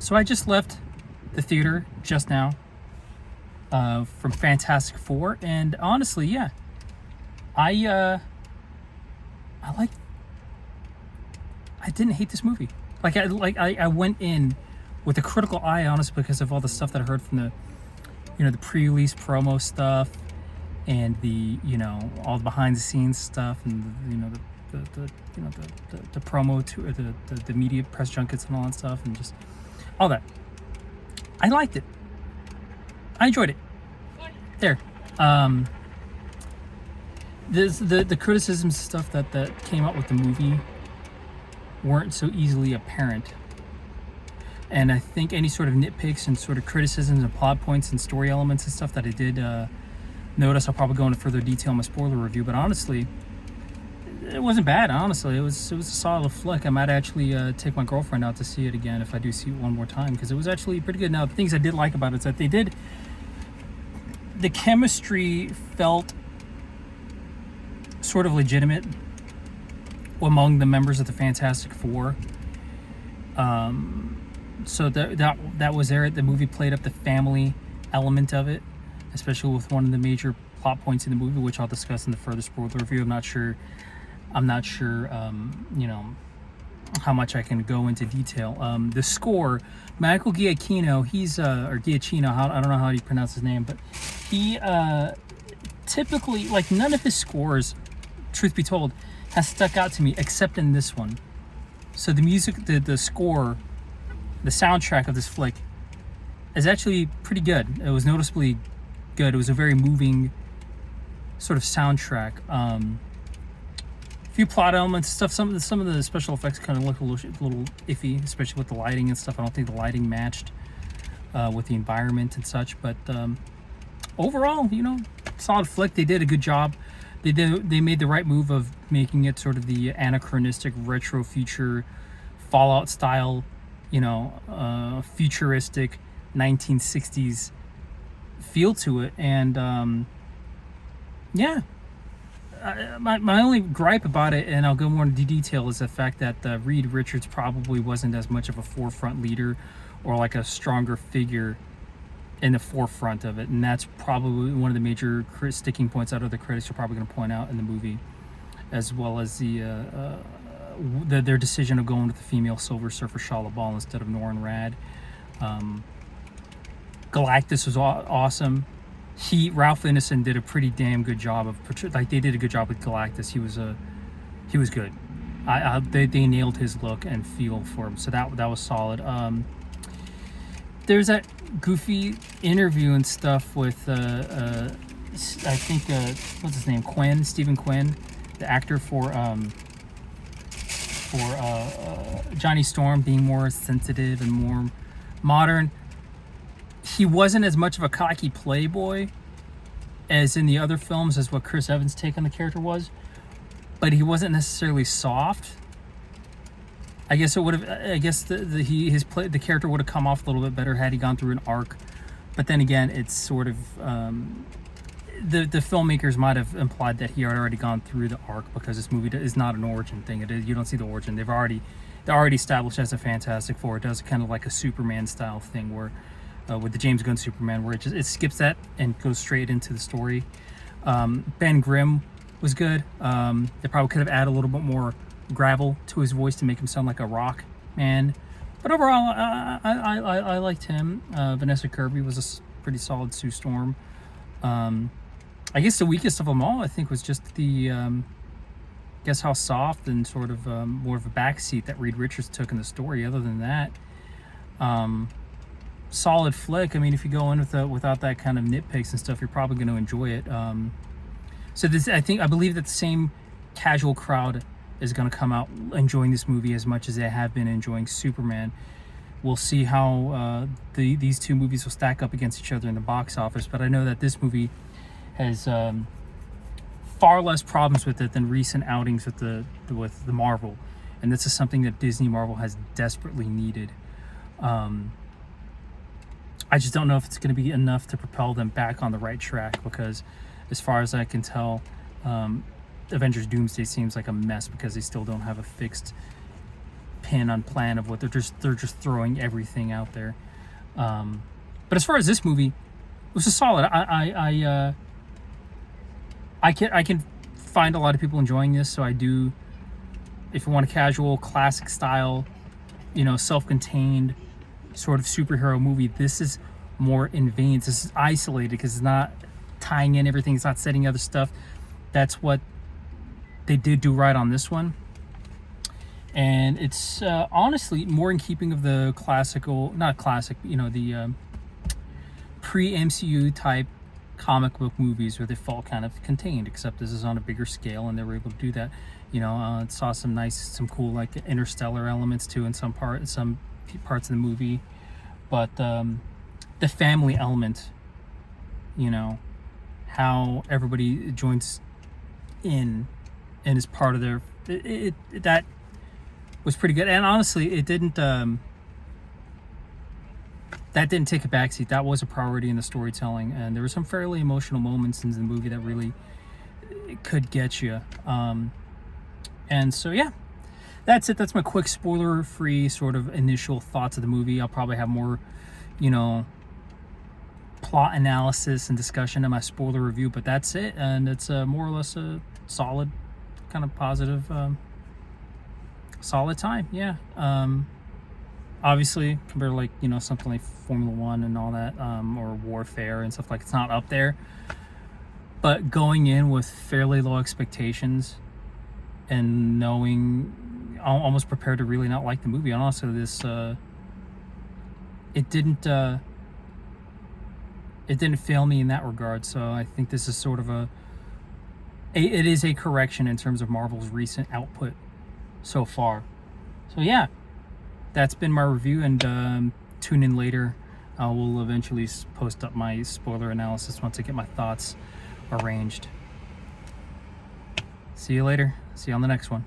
So I just left the theater just now from Fantastic Four, and honestly, yeah, I like. I didn't hate this movie. I went in with a critical eye, honestly, because of all the stuff that I heard from the pre-release promo stuff and all the behind the scenes stuff, and the promo to the media press junkets and all that stuff, and just all that. I liked it. I enjoyed it. There. The criticisms stuff that came out with the movie weren't so easily apparent. And I think any sort of nitpicks and sort of criticisms and plot points and story elements and stuff that I did notice, I'll probably go into further detail in my spoiler review. But honestly, it wasn't bad. Honestly, it was a solid flick. I might actually take my girlfriend out to see it again if I do see it one more time, because it was actually pretty good. Now, the things I did like about it is that the chemistry felt sort of legitimate among the members of the Fantastic Four. So that was there. The movie played up the family element of it, especially with one of the major plot points in the movie, which I'll discuss in the further spoiler review. I'm not sure how much I can go into detail. The score, Michael Giacchino, or Giacchino, I don't know how you pronounce his name, but he typically, like, none of his scores, truth be told, has stuck out to me except in this one. So the music, the score, the soundtrack of this flick is actually pretty good. It was noticeably good. It was a very moving sort of soundtrack. Few plot elements, stuff. Some of the special effects kind of look a little iffy, especially with the lighting and stuff. I don't think the lighting matched with the environment and such. But overall, solid flick. They did a good job. They made the right move of making it sort of the anachronistic retro future Fallout style, futuristic 1960s feel to it. And yeah. My only gripe about it, and I'll go more into detail, is the fact that Reed Richards probably wasn't as much of a forefront leader or like a stronger figure in the forefront of it. And that's probably one of the major sticking points out of the critics are probably going to point out in the movie, as well as their decision of going with the female Silver Surfer Shala Ball instead of Norrin Radd. Galactus was awesome. Ralph Ineson did a pretty damn good job they did a good job with Galactus. He was good. They nailed his look and feel for him, so that was solid. There's that goofy interview and stuff with I think what's his name, Stephen Quinn, the actor for Johnny Storm, being more sensitive and more modern. He wasn't as much of a cocky playboy as in the other films as what Chris Evans' take on the character was, but he wasn't necessarily soft. I guess it would have. I guess the character would have come off a little bit better had he gone through an arc. But then again, it's sort of the filmmakers might have implied that he had already gone through the arc, because this movie is not an origin thing. You don't see the origin. They're already established as a Fantastic Four. It does kind of like a Superman style thing where. With the James Gunn Superman, where it skips that and goes straight into the story. Ben Grimm was good. They probably could have added a little bit more gravel to his voice to make him sound like a rock man. But overall, I liked him. Vanessa Kirby was a pretty solid Sue Storm. I guess the weakest of them all, I think, was just guess how soft and sort of more of a backseat that Reed Richards took in the story. Other than that, solid flick. I mean, if you go in without that kind of nitpicks and stuff, you're probably going to enjoy it. So I believe that the same casual crowd is going to come out enjoying this movie as much as they have been enjoying Superman. We'll see how these two movies will stack up against each other in the box office, but I know that this movie has far less problems with it than recent outings with the Marvel, and this is something that Disney Marvel has desperately needed. I just don't know if it's going to be enough to propel them back on the right track, because as far as I can tell, Avengers Doomsday seems like a mess because they still don't have a fixed pin on plan of what they're just throwing everything out there. But as far as this movie, it was a solid. I can find a lot of people enjoying this, so I do. If you want a casual, classic style, self-contained sort of superhero movie, this is more in veins. This is isolated because it's not tying in everything. It's not setting other stuff. That's what they did do right on this one. And it's honestly more in keeping of the classical, not classic, the pre-MCU type comic book movies where they felt kind of contained, except this is on a bigger scale and they were able to do that. It saw some cool like interstellar elements too in some parts of the movie, but the family element, how everybody joins in and is part of their that was pretty good. And honestly, it didn't that didn't take a backseat. That was a priority in the storytelling, and there were some fairly emotional moments in the movie that really could get you. And so yeah, that's it. That's my quick spoiler-free sort of initial thoughts of the movie. I'll probably have more, plot analysis and discussion in my spoiler review, but that's it. And it's more or less a solid, kind of positive, solid time. Yeah. Obviously, compared to like something like Formula One and all that, or Warfare and stuff, like it's not up there. But going in with fairly low expectations and knowing, almost prepared to really not like the movie. And also, this it didn't fail me in that regard. So I think this is sort of it is a correction in terms of Marvel's recent output so far. So yeah. That's been my review, and tune in later. I will eventually post up my spoiler analysis once I get my thoughts arranged. See you later. See you on the next one.